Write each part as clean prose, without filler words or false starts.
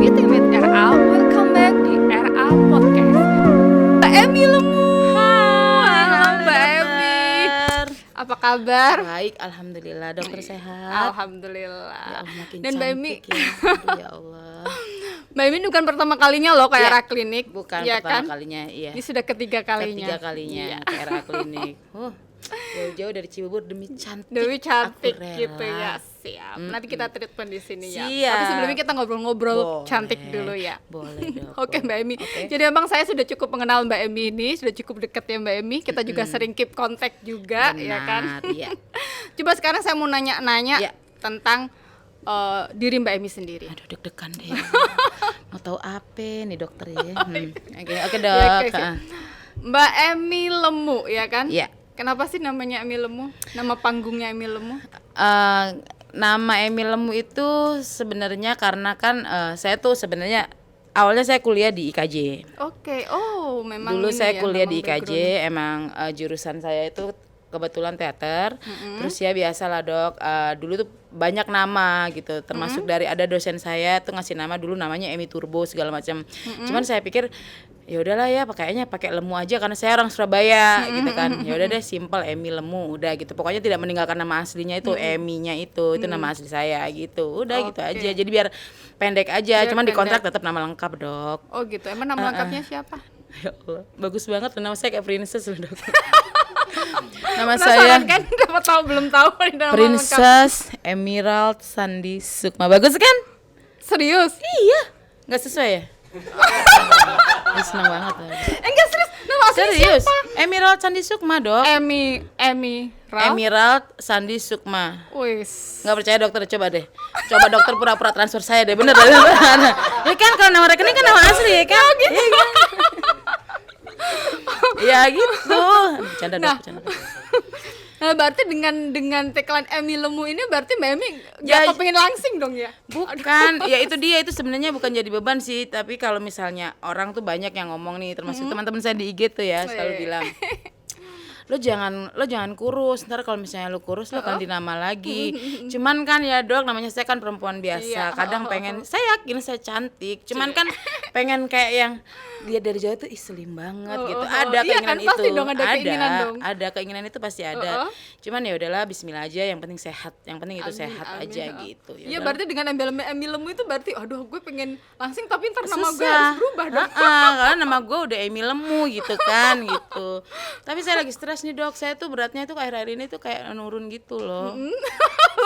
with RA. Welcome back di RA Podcast. Mbak Emi Lemu. Halo Mbak Emi. Apa kabar? Baik, alhamdulillah. Dokter sehat. Alhamdulillah. Ya Allah, makin Dan Mbak Emi, cantik ya. Aduh, ya Allah. Mbak Emi bukan pertama kalinya loh ke Ya, RA Klinik. Bukan ya pertama kan? kalinya, iya. Ini sudah ketiga kalinya. Ketiga kalinya Iya. ke RA Klinik. Jauh-jauh dari Cibubur demi cantik. Dewi cantik Aku rela. gitu ya. Siap. Nanti kita treatment di sini ya. Siap. Tapi sebelumnya kita ngobrol-ngobrol Boleh. cantik dulu ya. Boleh dong. Oke Mbak Emi. Oke. Jadi memang saya sudah cukup mengenal Mbak Emi ini, sudah cukup dekat ya Mbak Emi. Kita juga sering keep contact juga, ya kan? Benar, iya. Coba sekarang saya mau nanya-nanya Ya. tentang diri Mbak Emi sendiri. Aduh, deg-degan deh. Mau tahu apa nih dokter ya? Oke Ya, dok. oke. Mbak Emi Lemu, ya kan? Iya. Kenapa sih namanya Emi Lemu? Nama panggungnya Emi Lemu? Nama Emil Lemu itu sebenarnya karena kan saya tuh sebenarnya awalnya saya kuliah di IKJ. Oke. Oh, memang Dulu ini saya ya, kuliah memang di IKJ, background. emang jurusan saya itu kebetulan teater. Terus ya biasalah dok, dulu tuh banyak nama gitu, termasuk dari ada dosen saya tuh ngasih nama dulu namanya Emi Turbo segala macam. Cuman saya pikir ya udahlah ya pakainya pakai Lemu aja karena saya orang Surabaya gitu kan. Ya udah deh simple Emi Lemu udah gitu. Pokoknya tidak meninggalkan nama aslinya itu Eminya itu nama asli saya gitu. Udah gitu Oke. aja. Jadi biar pendek aja. Biar Cuman di kontrak pendek. tetap nama lengkap dok. Oh gitu. Emang nama lengkapnya siapa? Ya Allah, bagus banget nama saya kayak princess loh dok. Nama Penasaran saya kan? Dapat tahu belum tahu ini nama lengkap. Princess Emerald Sandi Sukma. Bagus kan? Serius? Iya. Nggak sesuai ya? Senang banget loh. Enggak serius. Nama asli Serius? siapa? Emerald Sandi Sukma dok. Emi Ral. Emerald Sandi Sukma. Wis. Nggak percaya dokter, coba deh. Coba dokter pura-pura transfer saya deh, bener deh. Ya kan kalau nama rekening kan nama asli ya kan? Oh, gitu. Iya kan? Ya gitu. Bercanda dok, Nah. bercanda. Nah, berarti dengan tagline Emi Lemu ini berarti Mbak Emi Ya, gak kepengen langsing dong ya? Bukan, ya itu dia, itu sebenarnya bukan jadi beban sih, tapi kalau misalnya orang tuh banyak yang ngomong nih, termasuk teman-teman saya di IG tuh ya, selalu bilang, lo jangan kurus, ntar kalau misalnya lo kurus lo akan dinama lagi. Cuman kan ya dok, namanya saya kan perempuan biasa, Iya. kadang pengen, saya yakin saya cantik, cuman kan pengen kayak yang lihat dari jauh tuh ih slim banget gitu. Ada Iya keinginan kan, pasti itu, dong ada keinginan dong. ada keinginan itu pasti ada. Cuman ya udahlah, Bismillah aja, yang penting sehat, yang penting itu Amin, sehat amin, aja ha. gitu. Ya Iya udahlah. berarti dengan Emi Lemu itu berarti aduh gue pengen langsing tapi ntar nama gue Susah. harus berubah dong. Karena nama gue udah Emi Lemu gitu kan gitu. Tapi saya lagi stres nih dok, saya tuh beratnya tuh akhir-akhir ini tuh kayak nurun gitu loh.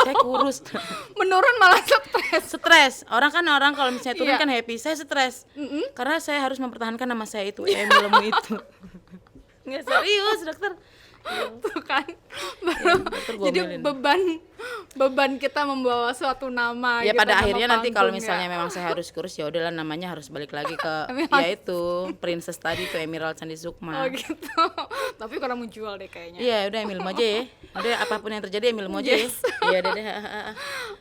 Saya kurus. Menurun malah stres. Stres. Orang kalau misalnya turun Iya. kan happy, saya stres. Karena saya harus mempertahankan nama saya itu Emi Lemu itu. Nggak serius dokter. Tuh kan baru dokter jadi gomelin. beban kita membawa suatu nama Ya gitu, pada nama akhirnya nanti kalau panggung misalnya ya. memang saya harus kurus ya udahlah namanya harus balik lagi ke Emerald. ya itu princess tadi tuh Emerald Sandi Sukma. Oh gitu. Tapi kurang menjual deh kayaknya. Iya udah Emil aja ya. Udah apapun yang terjadi Emil aja ya. Iya udah deh.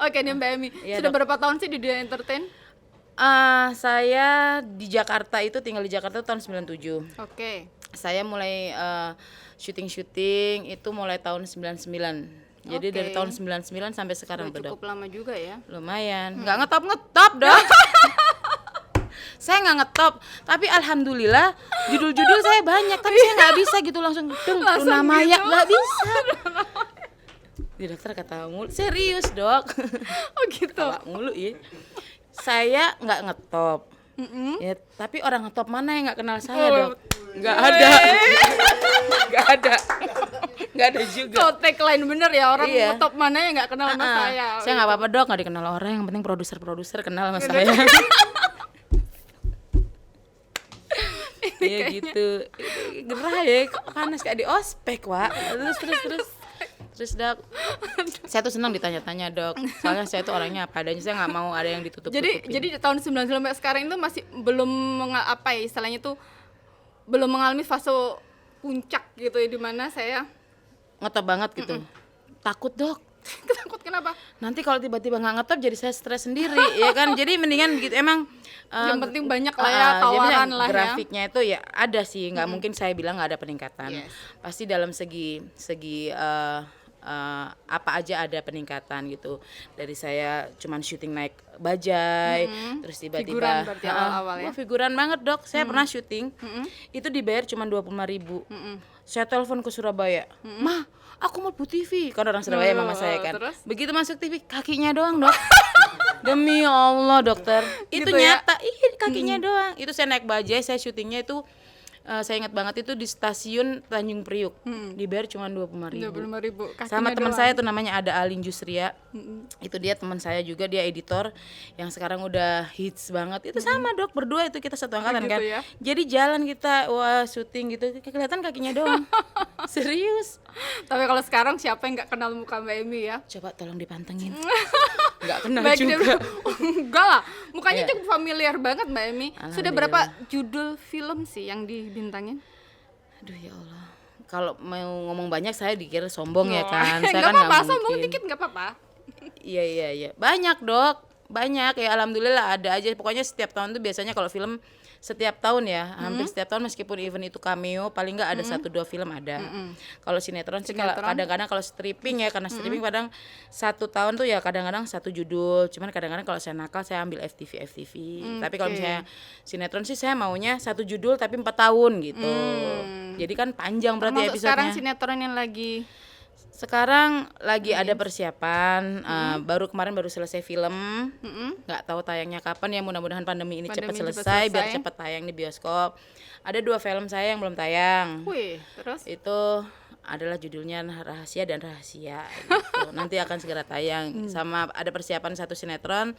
Oke nih Mbak Emi, Iya, sudah Dok. berapa tahun sih di dunia entertain? Saya di Jakarta itu tinggal di Jakarta tahun 97. Oke. Saya mulai syuting itu mulai tahun 99. Jadi Oke. dari tahun 99 sampai sekarang Udah tuh, Dok. cukup lama juga ya. Lumayan. Nggak ngetop Dok. Saya nggak ngetop, tapi alhamdulillah judul-judul saya banyak, tapi saya nggak bisa gitu langsung Langsung Luna Maya gitu. nggak bisa. Di dokter kata mulu, serius dok. Oh gitu. Tawa mulu ya. Saya nggak ngetop, ya tapi orang ngetop mana yang nggak kenal saya dok? Nggak ada, nggak ada juga. So tagline bener ya orang Iya. top mana yang nggak kenal sama saya. Saya nggak apa-apa dok, nggak dikenal orang, yang penting produser kenal sama saya. Iya gitu, gerah ya, kok panas kayak di ospek Wak. Terus dok, saya tuh senang ditanya-tanya dok, soalnya saya tuh orangnya apa adanya, saya nggak mau ada yang ditutup-tutupin. Jadi di tahun 99 sampai sekarang itu masih belum apa ya istilahnya tuh belum mengalami fase puncak gitu ya di mana saya Ngetop banget gitu. Takut dok, takut kenapa? nanti kalau tiba-tiba nggak ngetop jadi saya stres sendiri ya kan. Jadi mendingan gitu emang Yang penting banyak lah ya jadi tawaran lah ya. grafiknya itu ya ada sih, nggak mungkin saya bilang nggak ada peningkatan. Yes. Pasti dalam segi apa aja ada peningkatan gitu. Dari saya cuman syuting naik bajai, terus tiba-tiba Figuran berarti awal-awal ya? wah, figuran banget dok. Saya pernah syuting, itu dibayar cuma 25.000. Saya telepon ke Surabaya, mah aku mau buat TV, kan orang Surabaya mama saya kan. Terus? Begitu masuk TV kakinya doang dok. Demi Allah dokter, itu Gitu ya? nyata, iya kakinya doang. Itu saya naik bajai, saya syutingnya itu saya ingat banget itu di stasiun Tanjung Priuk, dibayar cuma 25.000. 25.000 Sama teman saya tuh namanya ada Alin Jusria, itu dia teman saya juga, dia editor yang sekarang udah hits banget. Itu sama dok, berdua itu kita satu angkatan Gitu kan. ya? Jadi jalan kita, wah syuting gitu, kelihatan kakinya doang. Serius. Tapi kalau sekarang siapa yang nggak kenal muka Mbak Emi ya? Coba tolong dipantengin. Nggak kenal Baik dia juga. enggak lah, mukanya Iya. cukup familiar banget Mbak Emi. Sudah berapa judul film sih yang dibintangin? Aduh ya Allah. Kalau mau ngomong banyak saya dikira sombong ya kan. Saya Nggak kan apa-apa, nggak sombong mungkin. dikit nggak apa-apa. Iya. Banyak dok, banyak ya alhamdulillah ada aja. Pokoknya setiap tahun tuh biasanya kalau film setiap tahun ya, hampir setiap tahun meskipun event itu cameo paling nggak ada 1-2 film ada. Kalau sinetron sih kadang-kadang kalau stripping ya, karena stripping kadang 1 tahun tuh ya kadang-kadang 1 judul. Cuman kadang-kadang kalau saya nakal saya ambil FTV. Tapi kalau misalnya sinetron sih saya maunya 1 judul tapi 4 tahun gitu. Jadi kan panjang berarti Termasuk episodenya. sekarang sinetron yang lagi Sekarang lagi ada persiapan, kemarin baru selesai film, nggak tahu tayangnya kapan ya, mudah-mudahan pandemi ini cepat selesai biar cepat tayang di bioskop. Ada 2 film saya yang belum tayang. wih, terus Itu adalah judulnya Rahasia dan Rahasia gitu. Nanti akan segera tayang. Sama ada persiapan 1 sinetron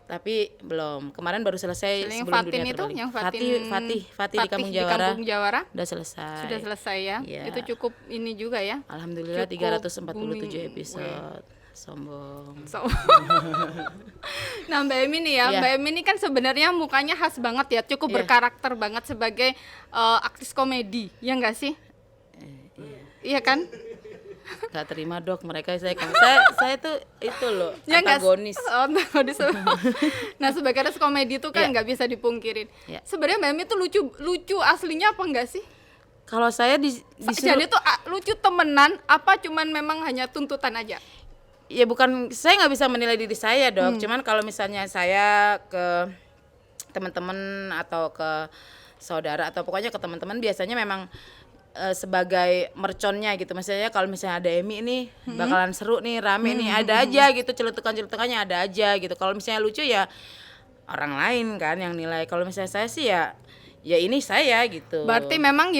tapi belum. Kemarin baru selesai yang sebelum Fatin dunia itu, terbalik. yang Fatih di Kampung Jawara. Udah selesai. Sudah selesai ya. Iya. Itu cukup ini juga ya. Alhamdulillah Cukup 347 booming. episode. Sombong. So. Nah Mbak Emi nih ya, Iya. Mbak Emi ini kan sebenarnya mukanya khas banget ya, cukup Iya. berkarakter banget sebagai aktris komedi, ya nggak sih? Iya kan? Gak terima dok mereka saya tuh itu loh Ya nggak? antagonis. Antagonis. Nah sebagai aktris komedi itu kan Iya. nggak bisa dipungkirin. Iya. Sebenarnya Mbak Emi tuh lucu aslinya apa enggak sih? Kalau saya disuruh Jadi tuh lucu temenan, apa cuman memang hanya tuntutan aja? ya bukan, saya nggak bisa menilai diri saya dok. Cuman kalau misalnya saya ke teman-teman atau ke saudara atau pokoknya ke teman-teman biasanya memang sebagai merconnya gitu. Maksudnya kalau misalnya ada Emi ini bakalan seru nih, rame nih, ada aja gitu, celutukan-celutukannya ada aja gitu. Kalau misalnya lucu ya orang lain kan yang nilai. Kalau misalnya saya sih ya ini saya gitu. Berarti memang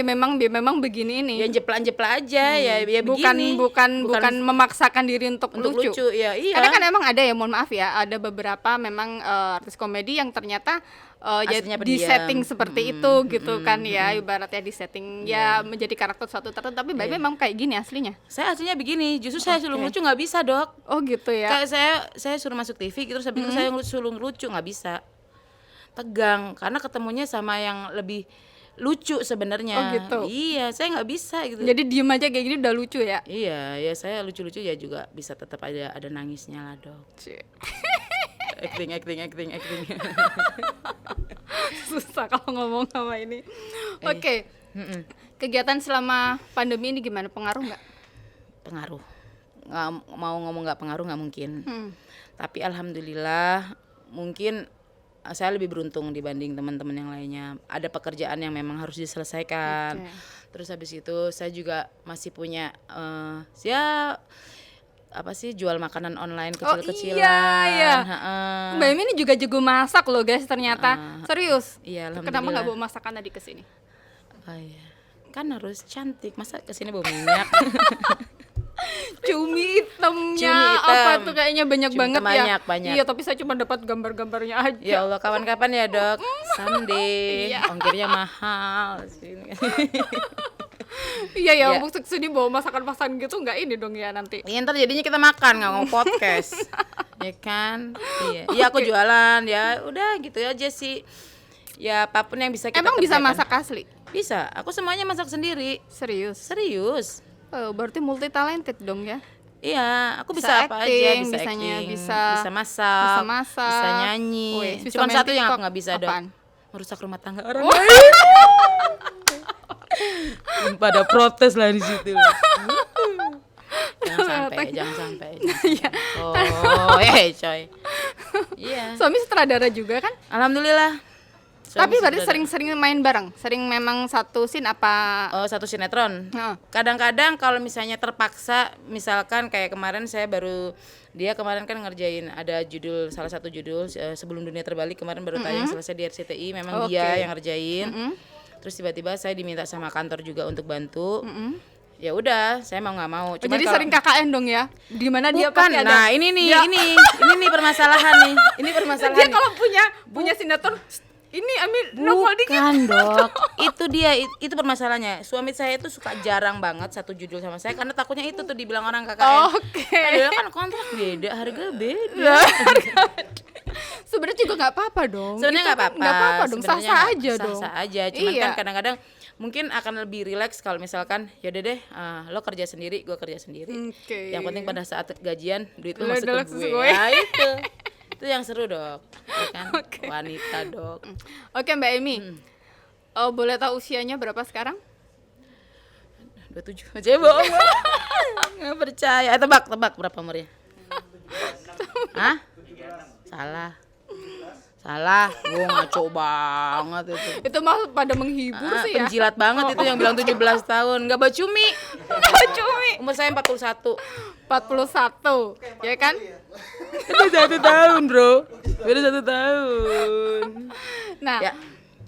begini ini. Ya jeplak-jeplak aja ya begini. Bukan memaksakan diri untuk lucu. Ya iya. Karena kan emang ada ya, mohon maaf ya, ada beberapa memang artis komedi yang ternyata Aslinya di pendiam. setting seperti itu gitu kan ya, ibaratnya di setting ya menjadi karakter suatu tertentu, tapi Mbak memang kayak gini aslinya. Saya aslinya begini, justru saya suruh lucu nggak bisa dok. Oh gitu ya. Kayak saya suruh masuk TV gitu, habis itu saya suruh lucu nggak bisa. Tegang karena ketemunya sama yang lebih lucu sebenarnya. Oh gitu. Iya, saya nggak bisa gitu. Jadi diem aja kayak gini udah lucu ya. Iya, ya saya lucu-lucu ya juga bisa tetap ada nangisnya lah dok. acting. Susah kalau ngomong sama ini. Oke. Kegiatan selama pandemi ini gimana, pengaruh nggak? Pengaruh. Nggak mau ngomong nggak pengaruh nggak mungkin. Tapi alhamdulillah mungkin saya lebih beruntung dibanding teman-teman yang lainnya. Ada pekerjaan yang memang harus diselesaikan. Terus habis itu saya juga masih punya jual makanan online kecil-kecilan. Iya. Mbak Emi ini juga jago masak loh guys ternyata. Serius. Iya, Kenapa alhamdulillah. nggak bawa masakan tadi ke sini? Oh iya. Kan harus cantik. Masa kesini bawa minyak? Cumi hitamnya Cumi hitam. apa tuh kayaknya banyak Cumi banget hitam ya. banyak. Iya, tapi saya cuma dapat gambar-gambarnya aja. Ya Allah, kapan-kapan ya dok. Someday. Iya. Ongkirnya mahal. Iya ya, Ya. maksud sini bawa masakan-masakan gitu nggak ini dong ya nanti. Ya, ntar jadinya kita makan nggak mau podcast. Ya kan? Iya. Iya aku jualan ya. Udah gitu aja sih. Ya apapun yang bisa kita Emang bisa kerjakan. masak asli? Bisa. Aku semuanya masak sendiri. Serius? Serius. Oh, berarti multi talented dong ya? Iya, aku Bisa bisa, apa aja, acting, bisa bisanya acting, bisa masak, bisa nyanyi. Wih, bisa Cuman main satu yang TikTok. aku nggak bisa dok, Apaan? merusak rumah tangga orang lain. Pada protes lah di situ. Yang sampai, jangan sampai. Oh, coy. Iya. Suami sutradara juga kan? Alhamdulillah. Tapi berarti sering-sering main bareng? Sering memang satu scene apa? Oh, satu sinetron. Heeh. Kadang-kadang kalau misalnya terpaksa, misalkan kayak kemarin dia kemarin kan ngerjain ada salah satu judul Sebelum Dunia Terbalik kemarin baru tayang selesai di RCTI, memang dia yang ngerjain. Terus tiba-tiba saya diminta sama kantor juga untuk bantu. Ya udah, saya mau nggak mau. Jadi sering KKN dong ya? Di mana dia Bukan, pasti ada. nah ini nih permasalahan nih. Ini permasalahan Dia nih. kalau punya sinetron ini Amir nongol dikit. Bukan dok, itu permasalahannya. Suami saya itu suka jarang banget satu judul sama saya karena takutnya itu tuh dibilang orang KKN. Oke. Padahal kan kontrak beda, harga beda. Sebenarnya juga nggak apa-apa dong. Sebenarnya Itu nggak kan apa-apa. nggak apa-apa dong, Sebenarnya sah-sah aja dong. Sah-sah aja. Cuman Iya. kan kadang-kadang mungkin akan lebih rileks kalau misalkan yaudah deh, lo kerja sendiri, gue kerja sendiri. Oke. Yang penting pada saat gajian duit lo Lo masuk udah ke masuk gue. gue. Nah itu yang seru dok, ya kan? Wanita dok. Oke Mbak Emi, boleh tahu usianya berapa sekarang? 27 aja bohong. Nggak percaya. Tebak berapa umurnya? Hah? Salah. Gue ngaco banget itu. Itu mah pada menghibur sih ya. Penjilat banget itu yang bilang 17 tahun. Nggak bacumi. Cumi. Umur saya 41. 41, ya kan? Beda 1 tahun bro. Beda 1 tahun. Nah, Ya.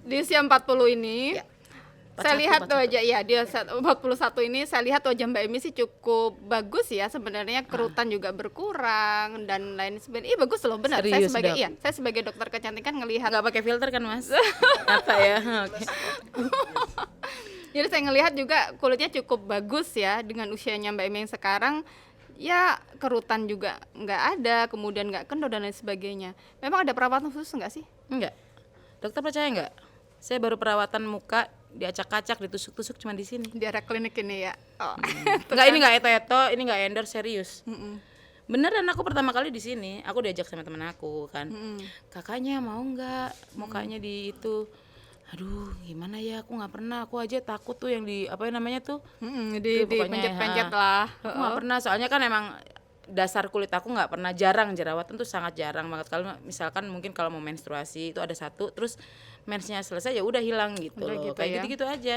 di usia 40 ini, Ya. saya 41, lihat wajah, ya dia 41 ini, saya lihat wajah Mbak Emi sih cukup bagus ya. Sebenarnya kerutan juga berkurang dan lain sebagainya. Bagus loh, benar. Serius, Dok? Saya sebagai dokter kecantikan ngelihat. Nggak pakai filter kan mas? Apa ya? Oke. Jadi saya ngelihat juga kulitnya cukup bagus ya dengan usianya Mbak Emi yang sekarang. Ya kerutan juga nggak ada, kemudian nggak kendor dan lain sebagainya. Memang ada perawatan khusus nggak sih? Enggak. Dokter percaya nggak? Saya baru perawatan muka diacak-acak, ditusuk-tusuk cuma di sini. Di area klinik ini ya. Oh. Enggak, ini enggak eto-eto, ini enggak endorse, serius. Beneran aku pertama kali di sini, aku diajak sama temen aku kan. Kakaknya mau nggak mukanya di itu? Aduh, gimana ya? Aku nggak pernah. Aku aja takut tuh yang di apa namanya tuh? Di Pokoknya, pencet-pencet lah. Aku nggak pernah. Soalnya kan emang dasar kulit aku nggak pernah, jarang, jerawatan tuh sangat jarang banget. Kalau misalkan mungkin kalau mau menstruasi itu ada satu, terus mensnya selesai ya udah hilang gitu Udah loh. gitu Kayak ya. gitu-gitu aja.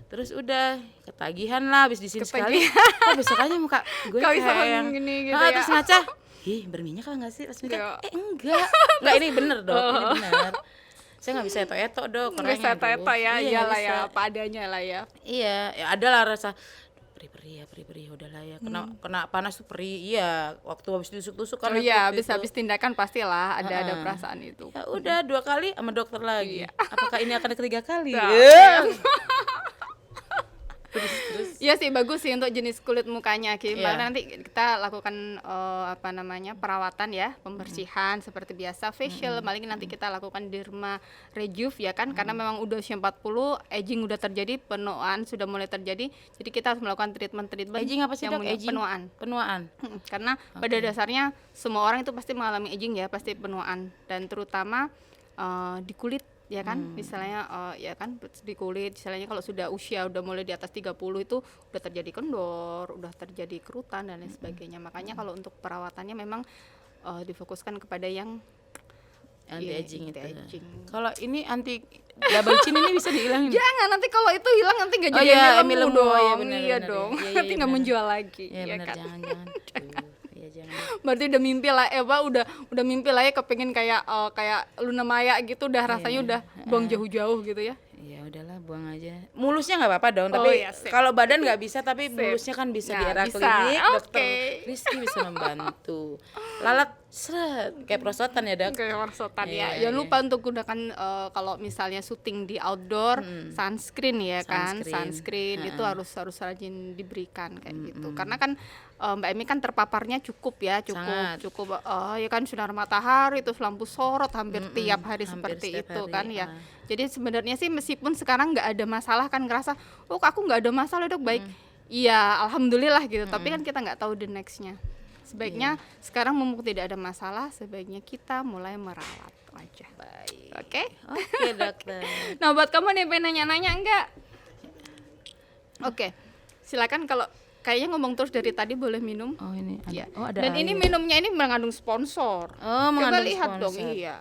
Terus udah ketagihan lah habis di sini sekali. Kok besok aja muka gue Kok bisa kayak yang gini gitu ya? terus ngaca. Ih, berminyak apa enggak sih? Pas Ya. mikir, enggak. Enggak, ini bener dok, ini bener. Saya nggak bisa eto-eto dok. Nggak bisa orangnya, eto-eto aduh. ya, Iya, iyalah nggak ya, bisa. apa adanya lah ya. Iya, ya ada lah rasa perih-perih udahlah ya. Kena panas tuh perih. Iya, waktu habis tusuk-tusuk kan. Oh iya, waktu habis itu. habis tindakan pastilah ada perasaan itu. Ya udah 2 kali sama dokter lagi. Iya. Apakah ini akan ketiga kali? Nah, Terus. Iya sih bagus sih untuk jenis kulit mukanya. Iya. Nanti kita lakukan perawatan ya, pembersihan seperti biasa, facial, paling nanti kita lakukan derma rejuve ya kan, karena memang udah usia 40, aging udah terjadi, penuaan sudah mulai terjadi. Jadi kita harus melakukan treatment Aging apa sih yang dok? Aging? penuaan. Penuaan. Karena pada dasarnya semua orang itu pasti mengalami aging ya, pasti penuaan, dan terutama di kulit ya kan, misalnya ya kan di kulit, misalnya kalau sudah usia udah mulai di atas 30 itu udah terjadi kendor, udah terjadi kerutan dan lain sebagainya. Makanya kalau untuk perawatannya memang difokuskan kepada yang Anti aging itu. anti-aging. Kalau ini anti double chin ini bisa dihilangin. Jangan, nanti kalau itu hilang nanti nggak Oh jadi iya, Emi Emi lemu lemu. dong. Oh iya, benar, Iya benar, dong. iya. Iya, Nanti iya, nggak benar. menjual lagi. Iya ya benar, kan? jangan. Iya jangan. Berarti udah mimpi lah, udah mimpi lah ya, kepengen kayak Luna Maya gitu, udah rasanya udah buang jauh-jauh gitu ya. Ya udahlah, buang aja. Mulusnya nggak apa-apa dong, Oh, tapi iya, sip. kalau badan nggak bisa, tapi mulusnya kan bisa di Nah, era bisa. klinik. Dokter Oke. Rizky bisa membantu. Lalat seret kayak prosotan ya dok. Kayak warsotan Iya, ya. Jangan iya. lupa untuk gunakan kalau misalnya syuting di outdoor, sunscreen ya kan. Sunscreen. Itu harus rajin diberikan kayak gitu. Karena kan Mbak Emi kan terpaparnya cukup ya, Sangat. cukup ya kan, sinar matahari, itu lampu sorot hampir tiap hari Hampir seperti setiap itu hari, kan ya. Jadi sebenarnya sih meskipun sekarang nggak ada masalah kan, ngerasa oh aku nggak ada masalah dok, baik. Iya, alhamdulillah gitu. Tapi kan kita nggak tahu the nextnya. Sebaiknya sekarang mumpung tidak ada masalah, sebaiknya kita mulai merawat aja. Baik. Oke? Oke dokter. Nah buat kamu nih pengen nanya-nanya enggak? Oke, silakan kayaknya ngomong terus dari tadi, boleh minum? Oh ini ada. Ya. Oh ada Dan ini air. minumnya ini mengandung sponsor. Oh, Coba mengandung lihat dong, sponsor. iya.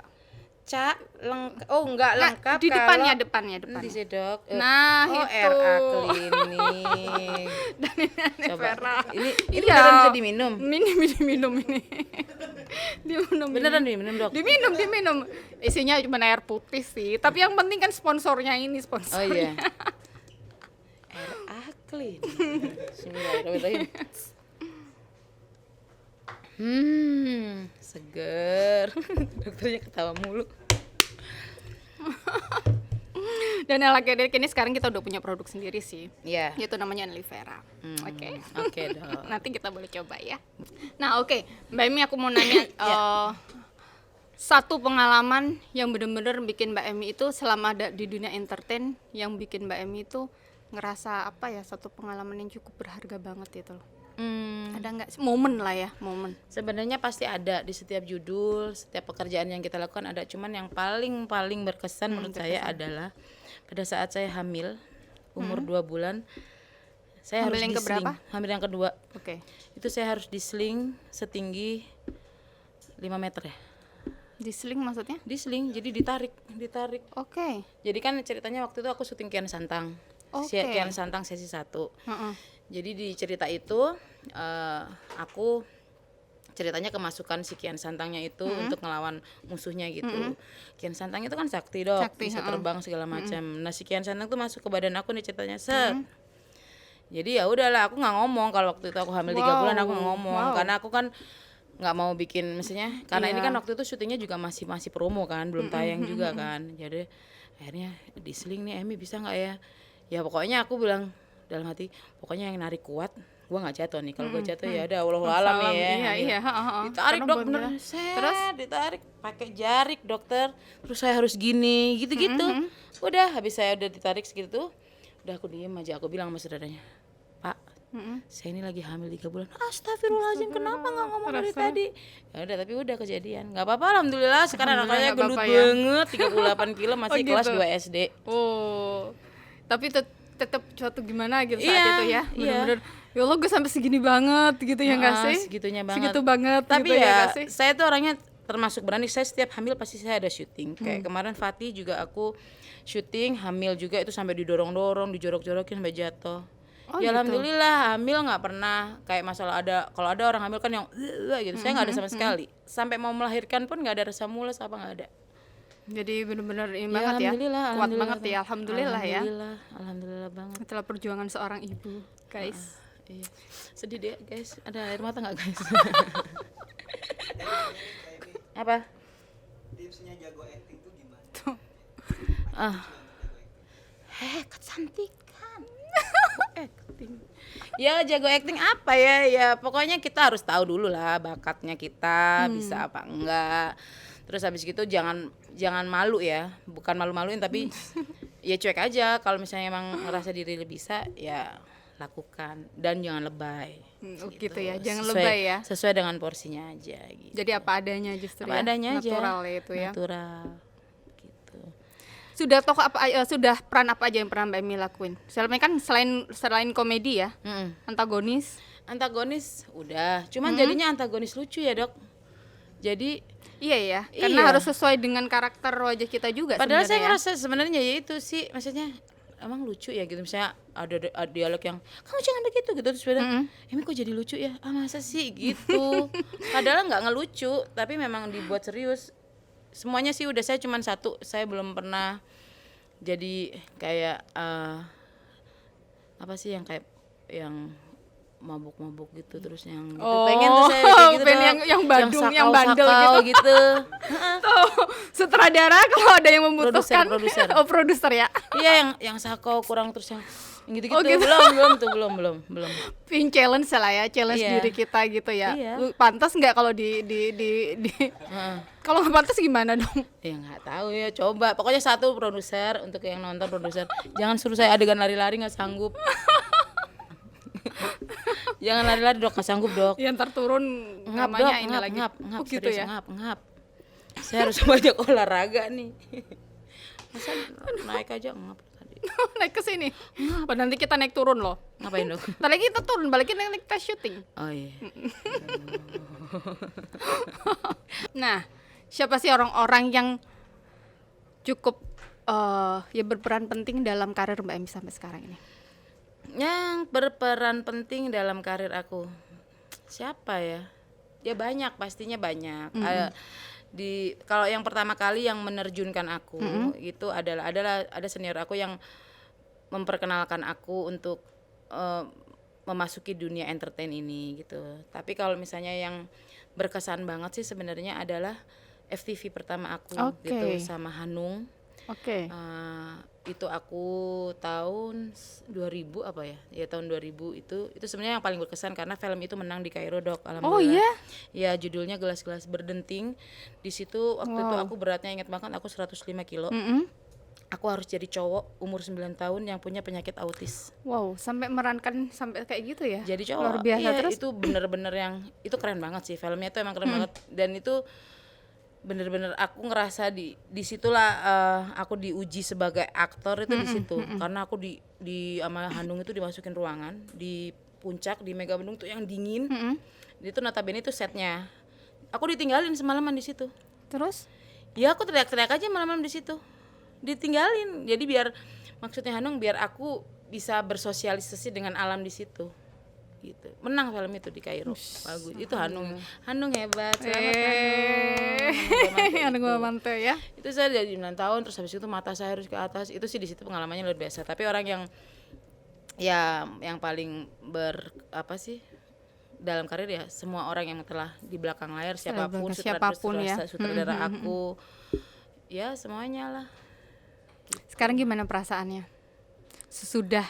Cak lengkap. Oh enggak Nah, lengkap di depannya. Di sini dok. Nah, oh, itu. RA Klinik. Dan ini aloe Coba. vera. Ini Iya. beneran bisa diminum. Ini diminum ini. Diminum. Beneran ini. diminum dok. Diminum. Isinya cuma air putih sih. Tapi yang penting kan sponsornya ini Oh sponsornya. iya. RA Klinik. Bismillahirrahmanirrahim. Seger. Dokternya ketawa mulu. Dan Elakedek ini sekarang kita udah punya produk sendiri sih. Iya. Itu namanya aloe vera. Oke. Oke dok. Nanti kita boleh coba ya. Nah, oke. Mbak Emi, aku mau nanya satu pengalaman yang bener-bener bikin Mbak Emi itu selama ada di dunia entertain, yang bikin Mbak Emi itu ngerasa apa ya, satu pengalaman yang cukup berharga banget itu loh. Ada nggak momen lah ya, momen? Sebenarnya pasti ada di setiap judul, setiap pekerjaan yang kita lakukan ada. Cuman yang paling berkesan menurut saya adalah pada saat saya hamil umur 2 bulan, saya Hamil harus yang disling. keberapa? Hamil yang kedua. Oke. Itu saya harus disling setinggi 5 meter ya. Disling maksudnya? Disling, jadi ditarik. Oke. Jadi kan ceritanya waktu itu aku syuting Kian Santang. Oke. Kian Santang sesi 1. Heeh. Jadi di cerita itu aku ceritanya kemasukan si Kian Santangnya itu untuk ngelawan musuhnya gitu. Kian Santang itu kan sakti dok, Sakti, bisa terbang segala macam. Nah si Kian Santang tuh masuk ke badan aku nih ceritanya set. Jadi ya udahlah, aku nggak ngomong kalau waktu itu aku hamil 3 bulan, aku nggak ngomong karena aku kan nggak mau bikin mestinya karena ini kan waktu itu syutingnya juga masih promo kan, belum tayang juga kan. Jadi akhirnya diseling nih, Emi bisa nggak ya? Ya pokoknya aku bilang dalam hati, pokoknya yang narik kuat, gua nggak jatuh nih. Kalau gua jatuh ya udah Allahu alam ya. Iya. Ditarik dok bener, terus ditarik pakai jarik dokter, terus saya harus gini gitu. Udah habis saya udah ditarik segitu, udah aku diem aja, aku bilang sama saudaranya, Pak, saya ini lagi hamil 3 bulan. Astagfirullahaladzim, kenapa nggak ngomong dari tadi? Ya udah, tapi udah kejadian, nggak apa-apa alhamdulillah. Sekarang anaknya gendut banget, 38 kilo, masih kelas 2 SD. Oh, tapi tetap suatu gimana gitu saat Iya, itu ya, bener-bener ya Allah gue sampai segini banget gitu ya nggak sih? Segitunya banget. Segitu banget. Tapi gitu ya nggak sih? saya tuh orangnya termasuk berani. Saya setiap hamil pasti saya ada syuting. Kayak kemarin Fatih juga aku syuting hamil juga, itu sampai didorong-dorong, dijorok-jorokin sampai jatuh. Oh, Ya gitu. alhamdulillah hamil nggak pernah kayak masalah ada. Kalau ada orang hamil kan yang gitu, saya nggak ada sama sekali. Sampai mau melahirkan pun nggak ada rasa mules apa nggak ada. Jadi bener-bener ini Ya, banget ya, alhamdulillah, kuat alhamdulillah. banget ya, alhamdulillah ya. Alhamdulillah banget. Itulah perjuangan seorang ibu, guys. Iya. Sedih deh guys, ada air mata nggak guys? Apa? Tipsnya jago acting tuh gimana? Kecantikan. Acting. Ya jago acting apa ya? Ya pokoknya kita harus tahu dulu lah bakatnya kita bisa apa enggak. Terus habis gitu jangan malu ya, bukan malu-maluin tapi ya cuek aja. Kalau misalnya emang ngerasa diri bisa ya lakukan dan jangan lebay. Gitu ya, jangan Sesuai- lebay ya. Sesuai dengan porsinya aja gitu. Jadi apa adanya justru Apa ya, adanya aja. natural ya itu ya. Natural. Gitu. Sudah tokoh apa, sudah peran apa aja yang pernah Mbak Emi lakuin? Soalnya kan selain komedi ya, antagonis. Antagonis udah, cuman jadinya antagonis lucu ya dok. Jadi Iya ya, karena Iya. harus sesuai dengan karakter wajah kita juga padahal saya sebenarnya. ngerasa sebenarnya ya itu sih, maksudnya emang lucu ya gitu. Misalnya ada dialog yang kamu jangan begitu gitu, terus bilang Emi kok jadi lucu ya, masa sih gitu. Padahal nggak ngelucu, tapi memang dibuat serius. Semuanya sih udah, saya cuman satu, saya belum pernah jadi kayak apa sih yang kayak yang mabuk-mabuk gitu terus yang gitu. Pengen tuh saya kayak gitu pengen dong. yang Badung, yang bandel sakau gitu. Tuh, sutradara kalau ada yang membutuhkan Produser. oh produser ya, Iya yang sakau kurang terus yang gitu-gitu. Oh, gitu. belum. pin challenge lah ya, challenge Iya. diri kita gitu ya. Iya. Lu pantas nggak kalau di kalau nggak pantas gimana dong? Ya nggak tahu ya, coba. Pokoknya satu produser, untuk yang nonton produser, jangan suruh saya adegan lari-lari, nggak sanggup. Jangan lari-lari dok, nggak sanggup dok. Ya ntar turun Ngap dok, namanya ini ngap, lagi. ngap, Oh, gitu serius, ya. ngap. Saya harus banyak olahraga nih. Masa naik aja ngap tadi. Naik ke sini. Nanti kita naik turun loh. Ngapain dong? Ntar lagi kita turun, balikin naik tes syuting. Oh iya. Nah, siapa sih orang-orang yang cukup ya berperan penting dalam karir Mbak Emi sampai sekarang ini? Yang berperan penting dalam karir aku siapa ya? Ya banyak, pastinya banyak. Kalau yang pertama kali yang menerjunkan aku itu adalah ada senior aku yang memperkenalkan aku untuk memasuki dunia entertain ini gitu. Tapi kalau misalnya yang berkesan banget sih sebenarnya adalah FTV pertama aku gitu sama Hanung. Itu aku tahun 2000 apa ya? Ya tahun 2000 itu sebenarnya yang paling berkesan karena film itu menang di Kairo Dok. Alhamdulillah. Oh iya? Ya judulnya Gelas-gelas Berdenting. Di situ waktu itu aku beratnya ingat banget aku 105 kilo. Aku harus jadi cowok umur 9 tahun yang punya penyakit autis. Wow, sampai merankan sampai kayak gitu ya? Jadi cowok. Luar biasa. Iya, Terus itu bener-bener yang itu keren banget sih, filmnya itu emang keren banget. Dan itu bener-bener aku ngerasa di situlah aku diuji sebagai aktor itu di situ. Karena aku di sama Hanung itu dimasukin ruangan di puncak di Megabendung tuh yang dingin. Itu notabene itu setnya. Aku ditinggalin semalaman di situ. Terus? Ya aku teriak-teriak aja malam-malam di situ. Ditinggalin. Jadi biar maksudnya Hanung biar aku bisa bersosialisasi dengan alam di situ. Gitu. Menang film itu di Kairo. Bagus. Itu Hanung hebat. Selamat Hanung Bramantyo ya. Itu saya jadi 9 tahun terus habis itu mata saya harus ke atas. Itu sih di situ pengalamannya luar biasa. Tapi orang yang yang paling dalam karir ya semua orang yang telah di belakang layar siapapun sutradara aku ya semuanya lah. Sekarang gimana perasaannya? Sesudah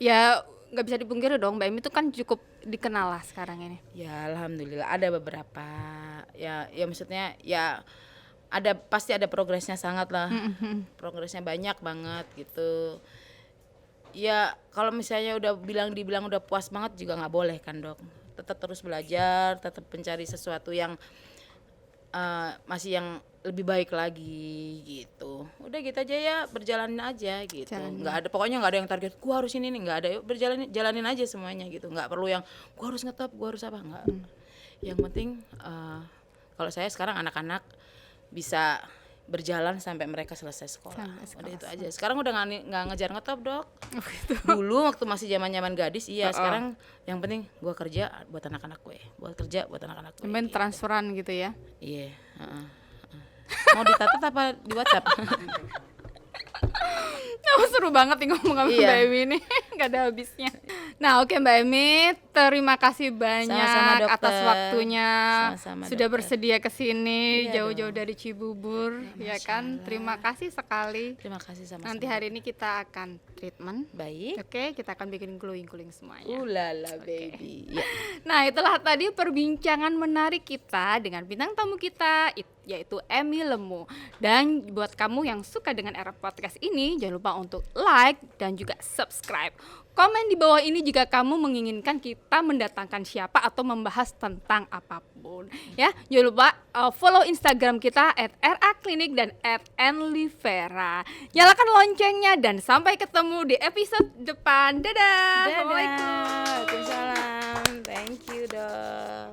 ya nggak bisa dipungkiri dong, Mbak Emi itu kan cukup dikenal lah sekarang ini. Ya alhamdulillah ada beberapa ya maksudnya ya pasti ada progresnya sangat lah. Progresnya banyak banget gitu. Ya kalau misalnya dibilang udah puas banget juga nggak boleh kan Dok. Tetap terus belajar, tetap mencari sesuatu yang masih yang lebih baik lagi gitu. Udah gitu aja ya, berjalanin aja gitu. Pokoknya nggak ada yang target gua harus ini nih, nggak ada. Yuk jalanin aja semuanya gitu. Nggak perlu yang gua harus ngetop, gua harus apa, nggak. Yang penting kalau saya sekarang anak-anak bisa berjalan sampai mereka selesai sekolah. Udah itu aja. Sekarang udah nggak ngejar ngetop Dok. Dulu waktu masih zaman gadis sekarang yang penting gua kerja buat anak-anak gue, kerja buat anak-anak gue. Main transferan gitu ya? Iya. Mau ditatat apa di WhatsApp? Seru banget nih ngomong sama Mbak Emi ini. Gak ada habisnya. Nah oke Mbak Emi, terima kasih banyak Sama-sama, atas waktunya. Sama-sama, sudah dokter. bersedia kesini Iya jauh-jauh dari Cibubur ya kan. Terima kasih sekali. Terima kasih sama-sama. Nanti hari ini kita akan treatment. Baik. Oke, kita akan bikin glowing semuanya. Ulala baby. Ya. Nah itulah tadi perbincangan menarik kita dengan bintang tamu kita yaitu Emi Lemu. Dan buat kamu yang suka dengan era podcast ini jangan lupa untuk like dan juga subscribe. Komen di bawah ini jika kamu menginginkan kita mendatangkan siapa atau membahas tentang apapun ya. Jangan lupa follow Instagram kita @raklinik dan @enlivera. Nyalakan loncengnya dan sampai ketemu di episode depan. Dadah. Dadah. Waalaikumsalam. Thank you Dok.